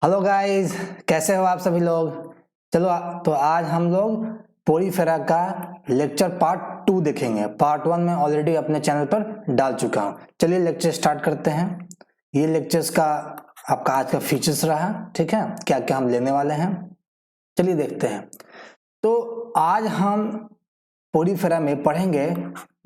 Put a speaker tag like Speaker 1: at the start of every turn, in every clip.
Speaker 1: Hello guys, कैसे हो आप सभी लोग। चलो तो आज हम लोग पोरीफेरा का लेक्चर पार्ट 2 देखेंगे। पार्ट 1 में ऑलरेडी अपने चैनल पर डाल चुका हूं। चलिए लेक्चर स्टार्ट करते हैं। ये लेक्चर्स का आपका आज का फीचर्स रहा, ठीक है, क्या क्या हम लेने वाले हैं चलिए देखते हैं। तो आज हम पोरीफेरा में पढ़ेंगे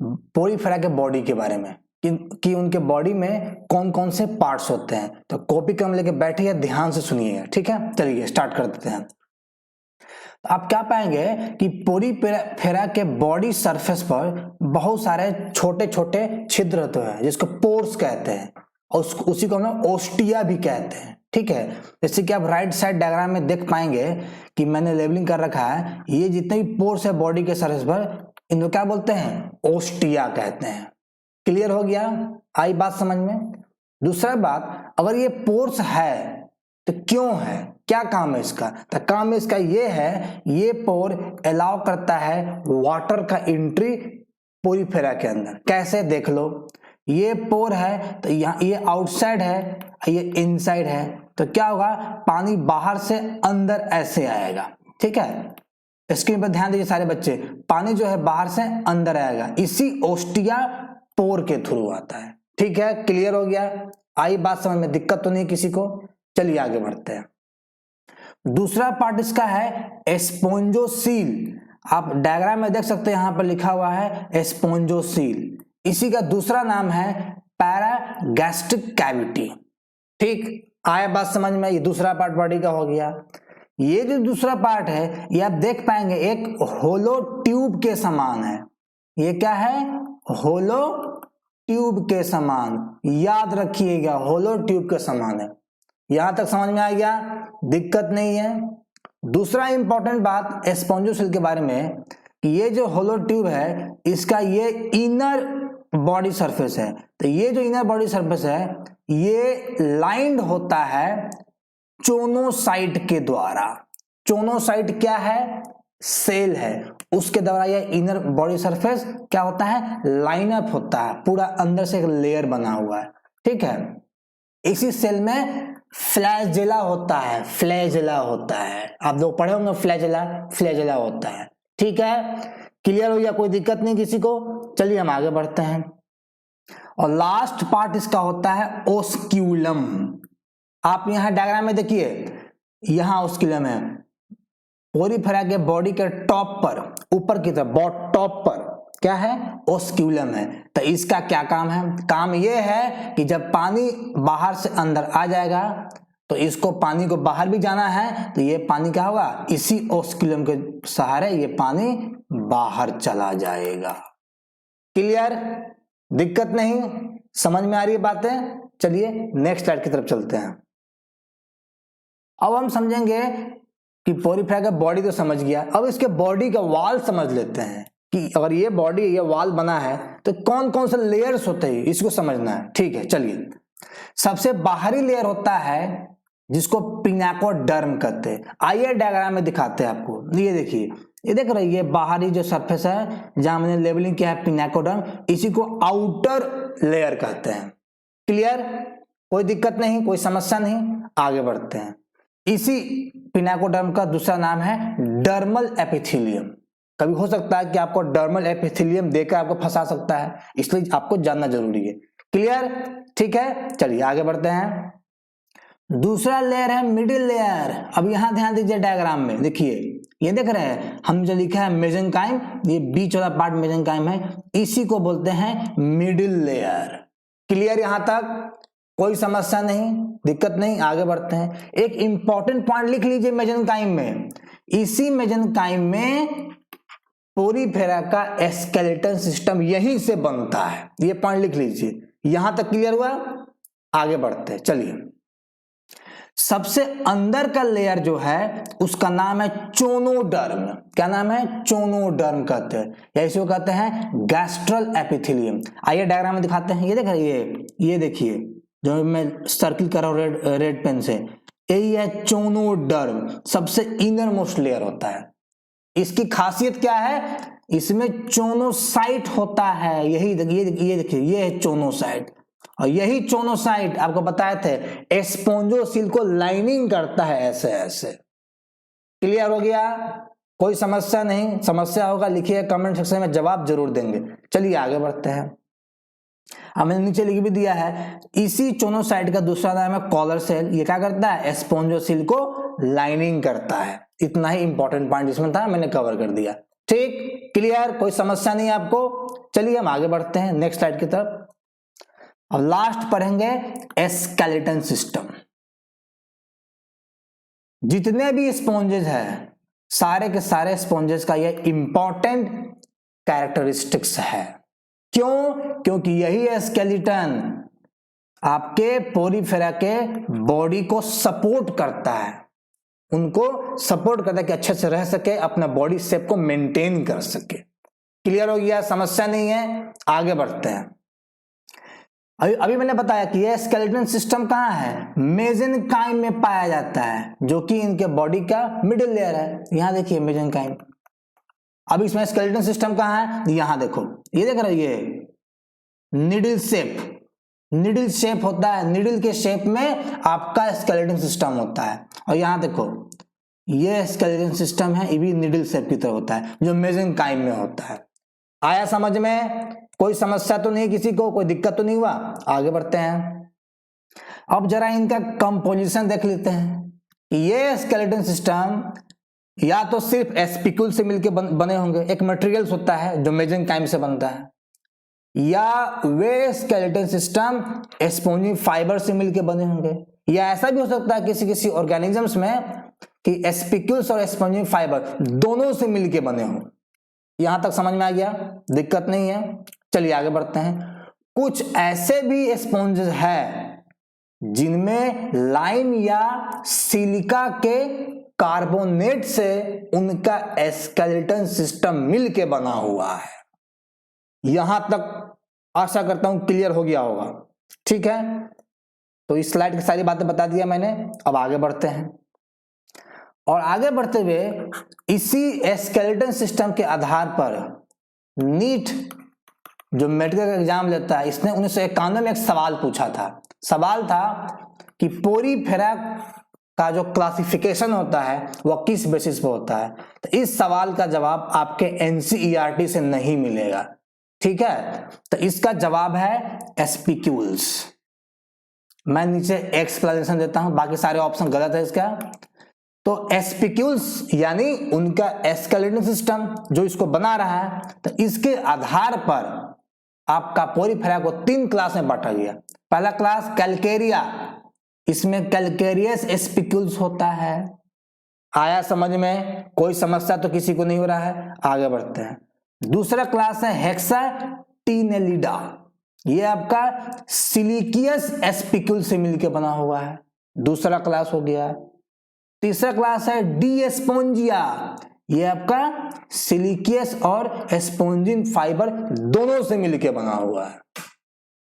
Speaker 1: पोरीफेरा के बॉडी के बारे में कि उनके बॉडी में कौन कौन से पार्ट्स होते हैं। तो कॉपी कलम लेके बैठिए, ध्यान से सुनिएगा, ठीक है। चलिए स्टार्ट कर देते हैं। तो आप क्या पाएंगे कि पोरीफेरा के बॉडी सरफेस पर बहुत सारे छोटे छोटे छिद्र होते हैं जिसको पोर्स कहते हैं, और उसी को हम लोग ओस्टिया भी कहते हैं, ठीक है। जैसे कि आप राइट साइड डायग्राम में देख पाएंगे कि मैंने लेबलिंग कर रखा है, ये जितने भी पोर्स है बॉडी के सरफेस पर, इनको क्या बोलते हैं, ओस्टिया कहते हैं। क्लियर हो गया, आई बात समझ में। दूसरा बात, अगर ये पोर्स है तो क्यों है, क्या काम है इसका। तो काम इसका ये है, ये पोर अलाउ करता है वाटर का एंट्री पोरीफेरा के अंदर। कैसे, देख लो, ये पोर है तो यहाँ ये आउटसाइड है, ये इनसाइड है, तो क्या होगा, पानी बाहर से अंदर ऐसे आएगा, ठीक है। स्क्रीन पर ध्यान दीजिए सारे बच्चे, पानी जो है बाहर से अंदर आएगा, इसी ओस्टिया पोर के थ्रू आता है, ठीक है। क्लियर हो गया, आई बात समझ में, दिक्कत तो नहीं किसी को। चलिए आगे बढ़ते हैं। दूसरा पार्ट इसका है स्पोंजोसील। आप डायग्राम में देख सकते हैं, यहां पर लिखा हुआ है स्पोंजोसील। इसी का दूसरा नाम है पैरागैस्ट्रिक कैविटी, ठीक। आया बात समझ में, ये दूसरा पार्ट बॉडी का हो गया। ये जो दूसरा पार्ट है, ये आप देख पाएंगे एक होलो ट्यूब के समान है। ये क्या है, होलो ट्यूब के समान, याद रखिएगा, होलो ट्यूब के समान है। यहां तक समझ में आ गया, दिक्कत नहीं है। दूसरा इंपॉर्टेंट बात स्पोंजोसील के बारे में कि ये जो होलो ट्यूब है, इसका ये इनर बॉडी सरफेस है। तो ये जो इनर बॉडी सरफेस है, ये लाइंड होता है चोनोसाइट के द्वारा। चोनोसाइट क्या है, सेल है, उसके द्वारा ये इनर बॉडी सरफेस क्या होता है, लाइन अप होता है, पूरा अंदर से एक लेयर बना हुआ है, ठीक है। इसी सेल में फ्लैजेला होता है, फ्लैजेला होता है, आप लोग पढ़े होंगे फ्लैजेला, फ्लैजेला होता है, ठीक है। क्लियर हो गया, कोई दिक्कत नहीं किसी को। चलिए हम आगे बढ़ते हैं। और लास्ट पार्ट इसका होता है ओस्क्यूलम। आप यहां डायग्राम में देखिए, यहां ओस्क्यूलम है, पोरीफेरा के बॉडी के टॉप पर, ऊपर की तरफ टॉप पर क्या है, ओस्क्यूलम है। तो इसका क्या काम है, काम ये है कि जब पानी बाहर से अंदर आ जाएगा तो इसको, पानी को बाहर भी जाना है, तो ये पानी क्या होगा, इसी ओस्क्यूलम के सहारे ये पानी बाहर चला जाएगा। क्लियर, दिक्कत नहीं, समझ में आ रही है बातें। चलिए नेक्स्ट स्लाइड की तरफ चलते हैं। अब हम समझेंगे कि पोरीफेरा का बॉडी तो समझ गया, अब इसके बॉडी का वॉल समझ लेते हैं कि अगर ये बॉडी, ये वॉल बना है तो कौन कौन से लेयर्स होते हैं, इसको समझना है, ठीक है। चलिए, सबसे बाहरी लेयर होता है जिसको पिनाकोडर्म कहते हैं। आइए डायग्राम में दिखाते हैं आपको। ये देखिए, ये देख रहे हैं, ये बाहरी जो सरफेस है जहां मैंने लेबलिंग किया है पिनाकोडर्म, इसी को आउटर लेयर कहते हैं। क्लियर, कोई दिक्कत नहीं, कोई समस्या नहीं, आगे बढ़ते हैं। इसी पिनाकोडर्म का दूसरा नाम है डर्मल एपिथेलियम। कभी हो सकता है कि आपको डर्मल एपिथेलियम देकर आपको फंसा सकता है, इसलिए आपको जानना जरूरी है। क्लियर, ठीक है। चलिए आगे बढ़ते हैं। दूसरा लेयर है मिडिल लेयर। अब यहां ध्यान दीजिए, डायग्राम में देखिए, ये देख रहे हैं हम जो लिखा है मेसेंकाइम, ये बीच वाला पार्ट मेसेंकाइम है, इसी को बोलते हैं मिडिल लेयर। क्लियर, यहां तक कोई समस्या नहीं, दिक्कत नहीं, आगे बढ़ते हैं। एक इंपॉर्टेंट पॉइंट लिख लीजिए मेसेंकाइम में, इसी मेसेंकाइम में पोरीफेरा का स्केलेटन सिस्टम यहीं से बनता है, ये पॉइंट लिख लीजिए। यहां तक क्लियर हुआ, आगे बढ़ते हैं। चलिए, सबसे अंदर का लेयर जो है उसका नाम है चोनोडर्म। क्या नाम है, चोनोडर्म कहते हैं, या इसी को कहते हैं गैस्ट्रल एपिथेलियम। आइए डायग्राम में दिखाते हैं। ये देख रहे, ये देखिए जो मैं सर्किल कर रहा हूं रेड पेन से, यही है चोनोडर्म, सबसे इनर मोस्ट लेयर होता है। इसकी खासियत क्या है, इसमें चोनोसाइट होता है, यही ये देखिए, ये है चोनोसाइट, और यही चोनोसाइट आपको बताए थे स्पोंजोसिल को लाइनिंग करता है ऐसे ऐसे। क्लियर हो गया? कोई समस्या नहीं? समस्या होगा लिखिए कमेंट सेक्शन में, जवाब जरूर देंगे। चलिए आगे बढ़ते हैं। अब मैंने नीचे लिख भी दिया है, इसी चोनोसाइट का दूसरा नाम है कॉलर सेल। ये क्या करता है? स्पोंजोसिल को लाइनिंग करता है। इतना ही इंपॉर्टेंट पॉइंट इसमें था, मैंने कवर कर दिया। ठीक, क्लियर? कोई समस्या नहीं आपको? चलिए हम आगे बढ़ते हैं नेक्स्ट स्लाइड की तरफ। अब लास्ट पढ़ेंगे स्केलेटन सिस्टम। जितने भी स्पॉन्जेस हैं सारे के सारे स्पॉन्जेस का ये इंपॉर्टेंट कैरेक्टरिस्टिक्स है। क्यों? क्योंकि यही स्केलेटन आपके पोरीफेरा के बॉडी को सपोर्ट करता है, उनको सपोर्ट करता है कि अच्छे से रह सके, अपना बॉडी शेप को मेंटेन कर सके। क्लियर हो गया? समस्या नहीं है? आगे बढ़ते हैं। अभी मैंने बताया कि यह स्केलेटन सिस्टम कहाँ है? मेसेनकाइम में पाया जाता है, जो कि इनके बॉडी का मिडिल लेयर है। यहां देखिए मेसेनकाइम। अब इसमें स्केलेटन सिस्टम कहाँ है? यहां देखो, ये देख रहे हो, ये निडल शेप, निडल शेप होता है। निडल के शेप में आपका स्केलेटन सिस्टम होता है। और यहां देखो ये स्केलेटन सिस्टम है, ये भी निडल शेप की तरह होता है, जो मेसेनकाइम में होता है। आया समझ में? कोई समस्या तो नहीं किसी को? कोई दिक्कत तो नहीं हुआ? आगे बढ़ते हैं। अब जरा इनका कंपोजिशन देख लेते हैं। ये स्केलेटन सिस्टम या तो सिर्फ एस्पिक्यूल से मिलकर बने होंगे, एक मटेरियल्स होता है जो मेसेनकाइम से बनता है, या वे स्केलेटन सिस्टम स्पोंजी फाइबर से मिलकर बने होंगे, या ऐसा भी हो सकता है किसी किसी ऑर्गेनिजम्स में कि एस्पिक्यूल्स और स्पोंजी फाइबर दोनों से मिलकर बने हों। यहां तक समझ में आ गया? दिक्कत नहीं है? चलिए आगे बढ़ते हैं। कुछ ऐसे भी स्पॉन्जेस हैं जिनमें लाइम या सिलिका के कार्बोनेट से उनका स्केलेटन सिस्टम मिलके बना हुआ है। यहां तक आशा करता हूं क्लियर हो गया होगा। ठीक है, तो इस स्लाइड की सारी बातें बता दिया मैंने। अब आगे बढ़ते हैं, और आगे बढ़ते हुए इसी स्केलेटन सिस्टम के आधार पर नीट जो मेडिकल एग्जाम लेता है, इसने 1991 में एक सवाल पूछा था। सवाल था कि पोरीफेरा का जो क्लासिफिकेशन होता है वह किस बेसिस पर होता है। तो इस सवाल का जवाब आपके एनसीईआरटी से नहीं मिलेगा। ठीक है, तो इसका जवाब है एस्पिक्यूल्स। मैं नीचे एक्सप्लेनेशन देता हूं, बाकी सारे ऑप्शन गलत है इसका। तो एस्पिक्यूल्स यानी उनका स्केलेटन सिस्टम जो इसको बना रहा है, तो इसके आधार पर आपका पोरीफेरा को 3 क्लास में बांटा गया। पहला क्लास कैलकेरिया, इसमें कैलकेरियस स्पिक्यूल्स होता है। आया समझ में? कोई समस्या तो किसी को नहीं हो रहा है? आगे बढ़ते हैं। दूसरा क्लास है हेक्साटिनेलिडा, ये आपका सिलिकियस स्पिक्यूल से मिलकर बना हुआ है, दूसरा क्लास हो गया। तीसरा क्लास है डिस्पोंजिया, ये आपका सिलिकियस और स्पोंजिन फाइबर दोनों से मिलकर बना हुआ है।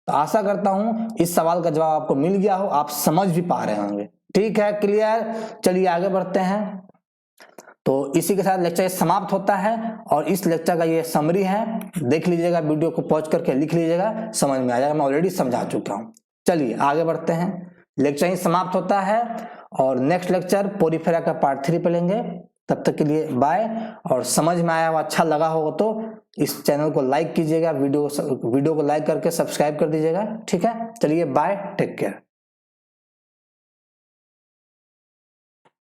Speaker 1: तो आशा करता हूं इस सवाल का जवाब आपको मिल गया हो, आप समझ भी पा रहे होंगे। ठीक है, क्लियर? चलिए आगे बढ़ते हैं। तो इसी के साथ लेक्चर समाप्त होता है, और इस लेक्चर का ये समरी है, देख लीजिएगा, वीडियो को पॉज करके लिख लीजिएगा, समझ में आ जाएगा। मैं ऑलरेडी समझा चुका हूं। चलिए आगे बढ़ते हैं। लेक्चर ही समाप्त होता है, और नेक्स्ट लेक्चर पोरीफेरा का पार्ट 3 पे लेंगे। तब तक के लिए बाय। और समझ में आया हो, अच्छा लगा हो तो इस चैनल को लाइक कीजिएगा, वीडियो को लाइक करके सब्सक्राइब कर दीजिएगा। ठीक है, चलिए बाय, टेक केयर।